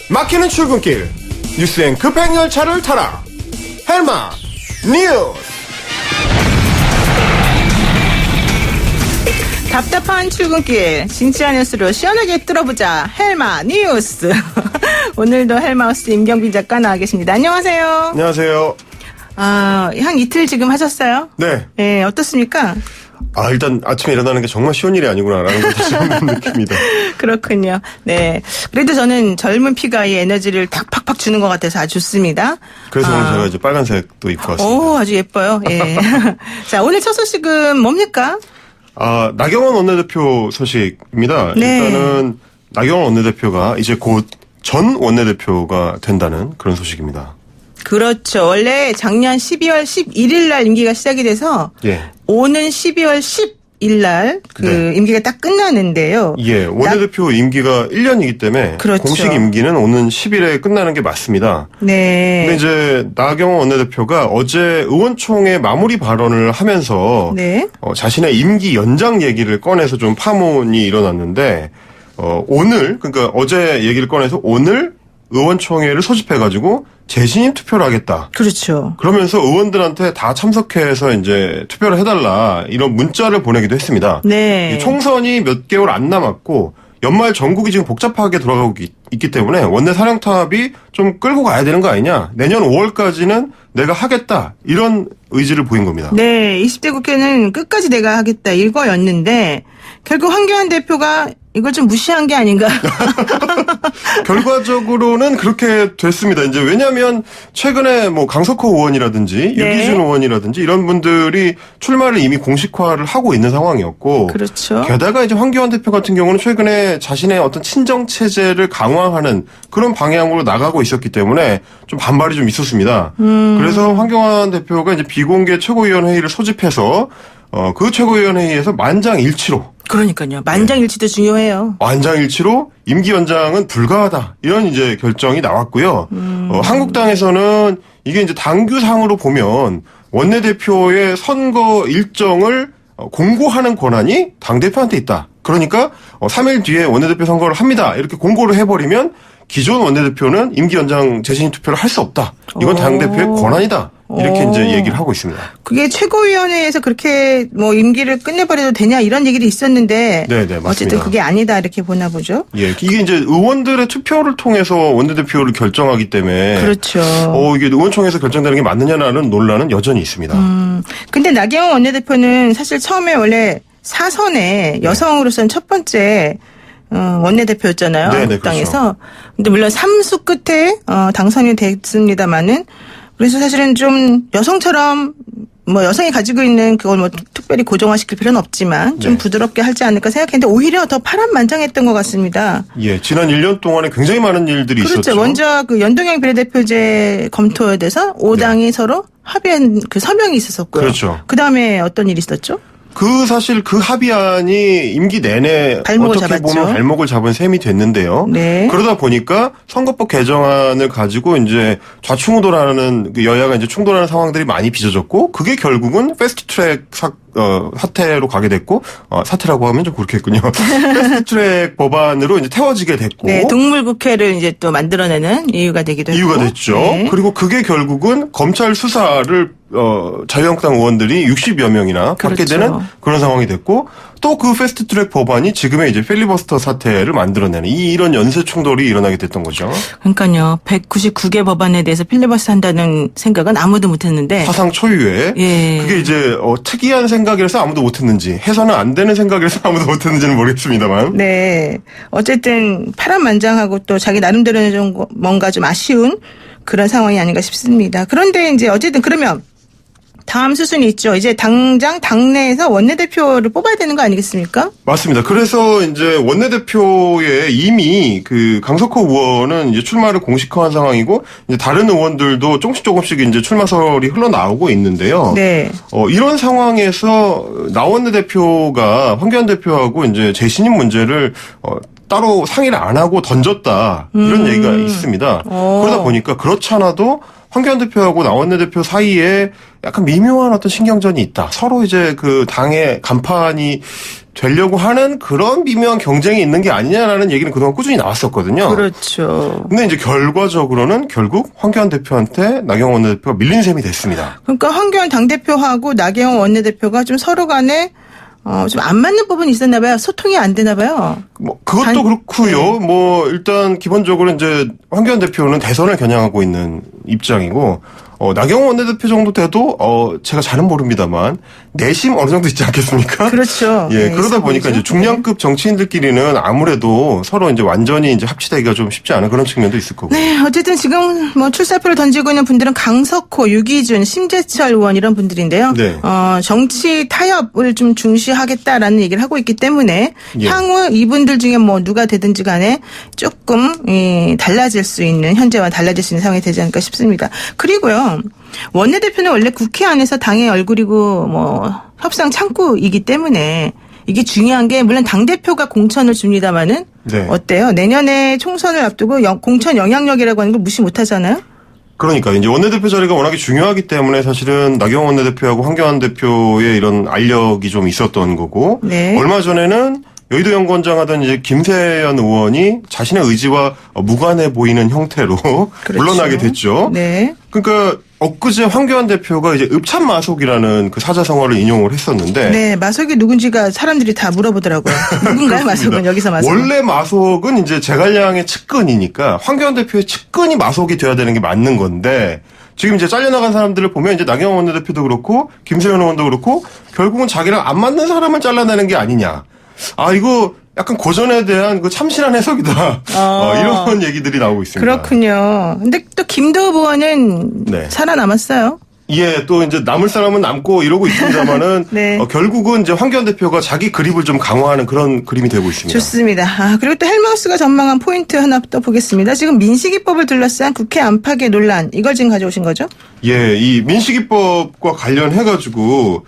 막히는 출근길 뉴스엔 급행 열차를 타라. 헬마 뉴스. 답답한 출근길 진지한 뉴스로 시원하게 뚫어보자. 헬마 뉴스. 오늘도 헬마우스 임경빈 작가 나와 계십니다. 안녕하세요. 안녕하세요. 한 이틀 지금 하셨어요? 네. 네, 어떻습니까? 일단 아침에 일어나는 게 정말 쉬운 일이 아니구나라는 걸 다시 한번 느낍니다. 그렇군요. 네. 그래도 저는 젊은 피가 이 에너지를 딱 팍팍 주는 것 같아서 아주 좋습니다. 그래서 오늘 제가 이제 빨간색도 입고 왔습니다. 오, 아주 예뻐요. 예. 자, 오늘 첫 소식은 뭡니까? 나경원 원내대표 소식입니다. 네. 일단은 나경원 원내대표가 이제 곧 전 원내대표가 된다는 그런 소식입니다. 그렇죠. 원래 작년 12월 11일 날 임기가 시작이 돼서 예. 오는 12월 10일 날 네. 임기가 딱 끝나는데요. 예, 원내대표 임기가 1년이기 때문에 그렇죠. 공식 임기는 오는 10일에 끝나는 게 맞습니다. 네. 근데 이제 나경원 원내대표가 어제 의원총회 마무리 발언을 하면서 네. 자신의 임기 연장 얘기를 꺼내서 좀 파문이 일어났는데 오늘 그러니까 어제 얘기를 꺼내서 오늘 의원총회를 소집해가지고 재신임 투표를 하겠다. 그렇죠. 그러면서 의원들한테 다 참석해서 이제 투표를 해달라 이런 문자를 보내기도 했습니다. 네. 총선이 몇 개월 안 남았고 연말 전국이 지금 복잡하게 돌아가고 있기 때문에 원내 사령탑이 좀 끌고 가야 되는 거 아니냐. 내년 5월까지는 내가 하겠다. 이런 의지를 보인 겁니다. 네. 20대 국회는 끝까지 내가 하겠다 이거였는데 결국 황교안 대표가 이걸 좀 무시한 게 아닌가. 결과적으로는 그렇게 됐습니다. 이제 왜냐하면 최근에 뭐 강석호 의원이라든지 네. 유기준 의원이라든지 이런 분들이 출마를 이미 공식화를 하고 있는 상황이었고, 그렇죠. 게다가 이제 황교안 대표 같은 경우는 최근에 자신의 어떤 친정 체제를 강화하는 그런 방향으로 나가고 있었기 때문에 좀 반발이 좀 있었습니다. 그래서 황교안 대표가 이제 비공개 최고위원회의를 소집해서 그 최고위원회의에서 만장일치로. 그러니까요. 만장일치도 중요해요. 만장일치로 임기 연장은 불가하다. 이런 이제 결정이 나왔고요. 한국당에서는 이게 이제 당규상으로 보면 원내대표의 선거 일정을 공고하는 권한이 당대표한테 있다. 그러니까 3일 뒤에 원내대표 선거를 합니다. 이렇게 공고를 해버리면 기존 원내대표는 임기 연장 재신임 투표를 할 수 없다. 이건 당대표의 권한이다. 이렇게 이제 얘기를 하고 있습니다. 그게 최고위원회에서 그렇게 뭐 임기를 끝내버려도 되냐 이런 얘기도 있었는데. 네네, 맞습니다. 어쨌든 그게 아니다 이렇게 보나 보죠. 예, 이게 이제 의원들의 투표를 통해서 원내대표를 결정하기 때문에. 그렇죠. 이게 의원총회에서 결정되는 게 맞느냐라는 논란은 여전히 있습니다. 근데 나경원 원내대표는 사실 처음에 원래 사선에 여성으로서는 첫 번째 원내대표였잖아요. 네네, 한국당에서. 그렇죠. 근데 물론 3수 끝에 당선이 됐습니다마는 그래서 사실은 좀 여성처럼 뭐 여성이 가지고 있는 그걸 뭐 특별히 고정화시킬 필요는 없지만 좀 네. 부드럽게 하지 않을까 생각했는데 오히려 더 파란만장했던 것 같습니다. 예, 지난 1년 동안에 굉장히 많은 일들이 그렇죠. 있었죠. 먼저 그 연동형 비례대표제 검토에 대해서 5당이 서로 합의한 그 서명이 있었고요. 그렇죠. 그다음에 어떤 일이 있었죠? 사실 그 합의안이 임기 내내 발목을 어떻게 잡았죠. 보면 발목을 잡은 셈이 됐는데요. 네. 그러다 보니까 선거법 개정안을 가지고 이제 좌충우돌하는 여야가 이제 충돌하는 상황들이 많이 빚어졌고 그게 결국은 패스트트랙 사태로 가게 됐고 사태라고 하면 좀 그렇겠군요. 패스트트랙 법안으로 이제 태워지게 됐고 네, 동물국회를 이제 또 만들어내는 이유가 되기도 했고. 이유가 됐죠. 네. 그리고 그게 결국은 검찰 수사를 자유한국당 의원들이 60여 명이나 받게 그렇죠. 되는 그런 상황이 됐고 또 그 패스트트랙 법안이 지금의 이제 필리버스터 사태를 만들어내는 이런 연쇄 충돌이 일어나게 됐던 거죠. 그러니까요. 199개 법안에 대해서 필리버스터 한다는 생각은 아무도 못했는데. 사상 초유의 예. 그게 이제 특이한 생각이라서 아무도 못했는지 해서는 안 되는 생각이라서 아무도 못했는지는 모르겠습니다만. 네. 어쨌든 파란만장하고 또 자기 나름대로는 좀 뭔가 좀 아쉬운 그런 상황이 아닌가 싶습니다. 그런데 이제 어쨌든 그러면 다음 수순이 있죠. 이제 당장 당내에서 원내대표를 뽑아야 되는 거 아니겠습니까? 맞습니다. 그래서 이제 원내대표에 이미 그 강석호 의원은 이제 출마를 공식화한 상황이고 이제 다른 의원들도 조금씩 이제 출마설이 흘러나오고 있는데요. 네. 이런 상황에서 나 원내대표가 황교안 대표하고 이제 재신임 문제를 따로 상의를 안 하고 던졌다 이런 얘기가 있습니다. 그러다 보니까 그렇지 않아도 황교안 대표하고 나 원내대표 사이에 약간 미묘한 어떤 신경전이 있다. 서로 이제 그 당의 간판이 되려고 하는 그런 미묘한 경쟁이 있는 게 아니냐라는 얘기는 그동안 꾸준히 나왔었거든요. 그렇죠. 근데 이제 결과적으로는 결국 황교안 대표한테 나경원 원내대표가 밀린 셈이 됐습니다. 그러니까 황교안 당대표하고 나경원 원내대표가 좀 서로 간에 좀 안 맞는 부분이 있었나 봐요. 소통이 안 되나 봐요. 뭐 그것도 그렇고요. 뭐 일단 기본적으로 이제 황교안 대표는 대선을 겨냥하고 있는 입장이고 나경원 원내대표 정도 돼도 제가 잘은 모릅니다만 내심 어느 정도 있지 않겠습니까? 그렇죠. 예, 네, 그러다 보니까 이제 중량급 정치인들끼리는 아무래도 서로 이제 완전히 이제 합치되기가 좀 쉽지 않은 그런 측면도 있을 거고. 네, 어쨌든 지금 뭐 출사표를 던지고 있는 분들은 강석호, 유기준, 심재철 의원 이런 분들인데요. 네. 정치 타협을 좀 중시하겠다라는 얘기를 하고 있기 때문에 예. 향후 이분들 중에 뭐 누가 되든지 간에 조금 달라질 수 있는 현재와 달라질 수 있는 상황이 되지 않을까 싶습니다. 그리고요. 원내대표는 원래 국회 안에서 당의 얼굴이고 뭐 협상 창구이기 때문에 이게 중요한 게 물론 당대표가 공천을 줍니다마는 네. 어때요? 내년에 총선을 앞두고 공천 영향력이라고 하는 걸 무시 못하잖아요. 그러니까 이제 원내대표 자리가 워낙에 중요하기 때문에 사실은 나경원 원내대표하고 황교안 대표의 이런 알력이 좀 있었던 거고 네. 얼마 전에는 여의도 연구원장 하던 이제 김세연 의원이 자신의 의지와 무관해 보이는 형태로 그렇죠. 물러나게 됐죠. 네. 그러니까 엊그제 황교안 대표가 이제 읍참마속이라는 그 사자성어를 인용을 했었는데 네, 마속이 누군지가 사람들이 다 물어보더라고요. 누군가요, 마속은? 여기서 마속은. 원래 마속은 이제 제갈량의 측근이니까 황교안 대표의 측근이 마속이 돼야 되는 게 맞는 건데 지금 이제 잘려나간 사람들을 보면 이제 나경원 원내대표도 그렇고 김세현 의원도 그렇고 결국은 자기랑 안 맞는 사람을 잘라내는 게 아니냐. 이거 약간 고전에 대한 그 참신한 해석이다. 이런 얘기들이 나오고 있습니다. 그렇군요. 근데 또 김도읍 의원은 네. 살아남았어요. 예, 또 이제 남을 사람은 남고 이러고 있습니다만은 네. 결국은 이제 황교안 대표가 자기 그립을 좀 강화하는 그런 그림이 되고 있습니다. 좋습니다. 그리고 또 헬마우스가 전망한 포인트 하나 또 보겠습니다. 지금 민식이법을 둘러싼 국회 안팎의 논란 이걸 지금 가져오신 거죠? 예, 이 민식이법과 관련해가지고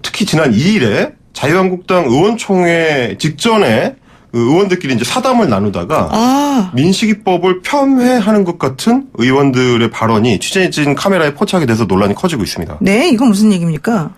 특히 지난 2일에 자유한국당 의원총회 직전에 그 의원들끼리 이제 사담을 나누다가 민식이법을 폄훼하는 것 같은 의원들의 발언이 취재진 카메라에 포착이 돼서 논란이 커지고 있습니다. 네, 이건 무슨 얘기입니까?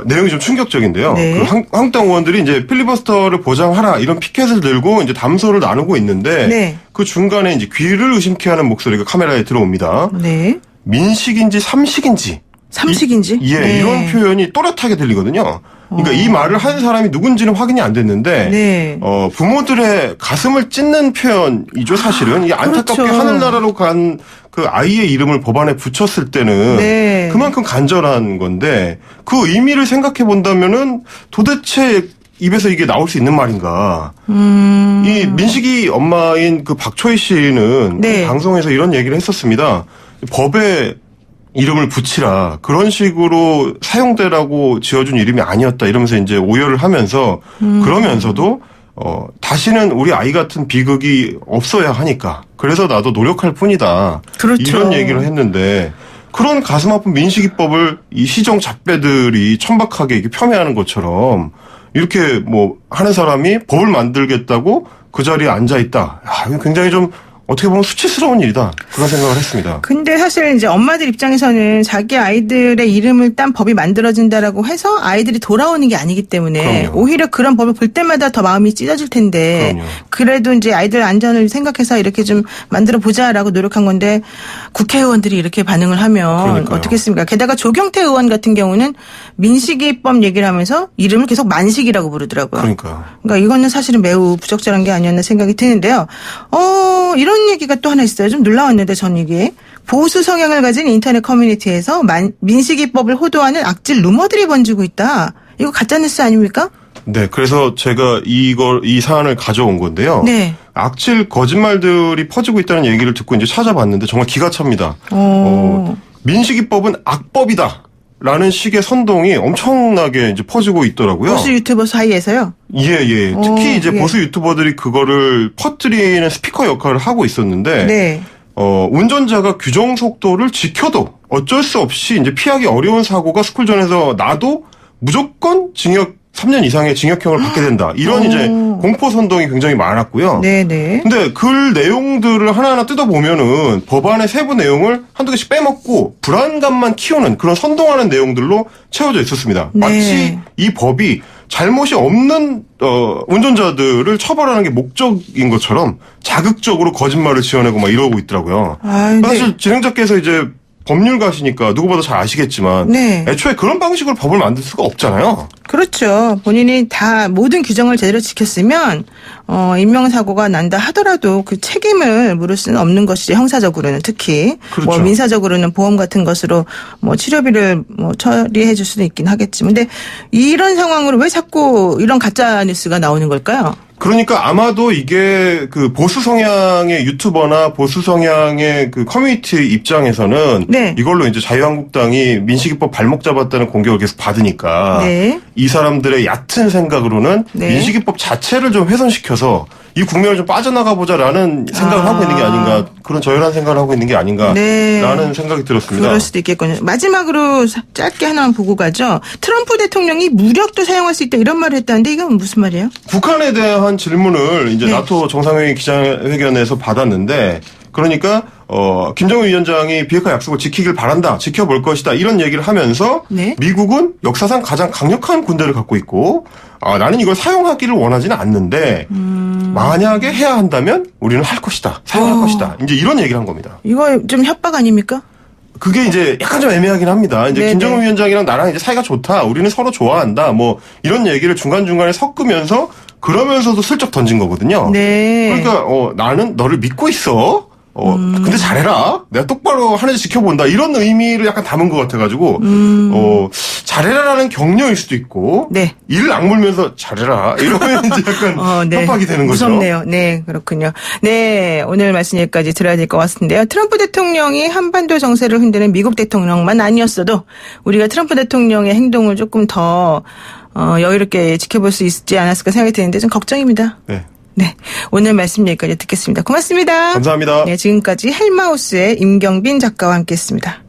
내용이 좀 충격적인데요. 네. 그 한국당 의원들이 이제 필리버스터를 보장하라 이런 피켓을 들고 이제 담소를 나누고 있는데 네. 그 중간에 이제 귀를 의심케 하는 목소리가 카메라에 들어옵니다. 네. 민식인지 삼식인지. 삼식인지? 네. 이런 표현이 또렷하게 들리거든요. 그러니까 이 말을 한 사람이 누군지는 확인이 안 됐는데 네. 부모들의 가슴을 찢는 표현이죠, 사실은. 이 안타깝게 그렇죠. 하늘나라로 간 그 아이의 이름을 법안에 붙였을 때는 네. 그만큼 간절한 건데 그 의미를 생각해 본다면은 도대체 입에서 이게 나올 수 있는 말인가. 이 민식이 엄마인 그 박초희 씨는 네. 그 방송에서 이런 얘기를 했었습니다. 법에 이름을 붙이라. 그런 식으로 사용되라고 지어준 이름이 아니었다. 이러면서 이제 오열을 하면서 그러면서도 다시는 우리 아이 같은 비극이 없어야 하니까. 그래서 나도 노력할 뿐이다. 그렇죠. 이런 얘기를 했는데 그런 가슴 아픈 민식이법을 이 시정 잡배들이 천박하게 이렇게 폄훼하는 것처럼 이렇게 뭐 하는 사람이 법을 만들겠다고 그 자리에 앉아 있다. 이거 굉장히 좀 어떻게 보면 수치스러운 일이다. 그런 생각을 했습니다. 근데 사실 이제 엄마들 입장에서는 자기 아이들의 이름을 딴 법이 만들어진다라고 해서 아이들이 돌아오는 게 아니기 때문에 그럼요. 오히려 그런 법을 볼 때마다 더 마음이 찢어질 텐데 그럼요. 그래도 이제 아이들 안전을 생각해서 이렇게 좀 만들어 보자라고 노력한 건데 국회의원들이 이렇게 반응을 하면 그러니까요. 어떻겠습니까? 게다가 조경태 의원 같은 경우는 민식이법 얘기를 하면서 이름을 계속 만식이라고 부르더라고요. 그러니까요. 그러니까 이거는 사실은 매우 부적절한 게 아니었나 생각이 드는데요. 이런 얘기가 또 하나 있어요. 좀 놀라웠는데 전 이게 보수 성향을 가진 인터넷 커뮤니티에서 민식이법을 호도하는 악질 루머들이 번지고 있다. 이거 가짜뉴스 아닙니까? 네, 그래서 제가 이 사안을 가져온 건데요. 네. 악질 거짓말들이 퍼지고 있다는 얘기를 듣고 이제 찾아봤는데 정말 기가 찹니다. 민식이법은 악법이다. 라는 식의 선동이 엄청나게 이제 퍼지고 있더라고요. 보수 유튜버 사이에서요? 예. 특히 이제 예. 보수 유튜버들이 그거를 퍼뜨리는 스피커 역할을 하고 있었는데, 네. 운전자가 규정 속도를 지켜도 어쩔 수 없이 이제 피하기 어려운 사고가 스쿨존에서 나도 무조건 징역 3년 이상의 징역형을 받게 된다. 이런 이제 공포 선동이 굉장히 많았고요. 네네. 근데 글 내용들을 하나하나 뜯어보면은 법안의 세부 내용을 한두 개씩 빼먹고 불안감만 키우는 그런 선동하는 내용들로 채워져 있었습니다. 네. 마치 이 법이 잘못이 없는 운전자들을 처벌하는 게 목적인 것처럼 자극적으로 거짓말을 지어내고 막 이러고 있더라고요. 사실 진행자께서 이제 법률가시니까 누구보다 잘 아시겠지만 네. 애초에 그런 방식으로 법을 만들 수가 없잖아요. 그렇죠. 본인이 다 모든 규정을 제대로 지켰으면 인명사고가 난다 하더라도 그 책임을 물을 수는 없는 것이죠. 형사적으로는 특히. 그렇죠. 뭐 민사적으로는 보험 같은 것으로 뭐 치료비를 뭐 처리해 줄 수는 있긴 하겠지만. 근데 이런 상황으로 왜 자꾸 이런 가짜 뉴스가 나오는 걸까요? 그러니까 아마도 이게 그 보수 성향의 유튜버나 보수 성향의 그 커뮤니티 입장에서는 네. 이걸로 이제 자유한국당이 민식이법 발목 잡았다는 공격을 계속 받으니까 네. 이 사람들의 얕은 생각으로는 네. 민식이법 자체를 좀 훼손시켜서 이 국면을 좀 빠져나가 보자라는 생각을 하고 있는 게 아닌가, 그런 저열한 생각을 하고 있는 게 아닌가라는 네. 생각이 들었습니다. 그럴 수도 있겠군요. 마지막으로 짧게 하나만 보고 가죠. 트럼프 대통령이 무력도 사용할 수 있다 이런 말을 했다는데 이건 무슨 말이에요? 북한에 대한 질문을 이제 네. 나토 정상회의 기자회견에서 받았는데, 그러니까 김정은 위원장이 비핵화 약속을 지키길 바란다, 지켜볼 것이다 이런 얘기를 하면서 네. 미국은 역사상 가장 강력한 군대를 갖고 있고 나는 이걸 사용하기를 원하지는 않는데 만약에 해야 한다면 우리는 할 것이다, 사용할 것이다, 이제 이런 얘기를 한 겁니다. 이거 좀 협박 아닙니까? 그게 이제 약간 좀 애매하긴 합니다. 이제 네네. 김정은 위원장이랑 나랑 이제 사이가 좋다, 우리는 서로 좋아한다, 뭐 이런 얘기를 중간중간에 섞으면서 그러면서도 슬쩍 던진 거거든요. 네. 그러니까 나는 너를 믿고 있어. 근데 잘해라. 내가 똑바로 하는지 지켜본다. 이런 의미를 약간 담은 것 같아가지고 잘해라라는 격려일 수도 있고, 네. 이를 악물면서 잘해라 이러면 이제 약간 네. 협박이 되는 거죠. 무섭네요. 네, 그렇군요. 네, 오늘 말씀 여기까지 들어야 될 것 같은데요. 트럼프 대통령이 한반도 정세를 흔드는 미국 대통령만 아니었어도 우리가 트럼프 대통령의 행동을 조금 더 여유롭게 지켜볼 수 있지 않았을까 생각이 드는데 좀 걱정입니다. 네. 네, 오늘 말씀 여기까지 듣겠습니다. 고맙습니다. 감사합니다. 네, 지금까지 헬마우스의 임경빈 작가와 함께했습니다.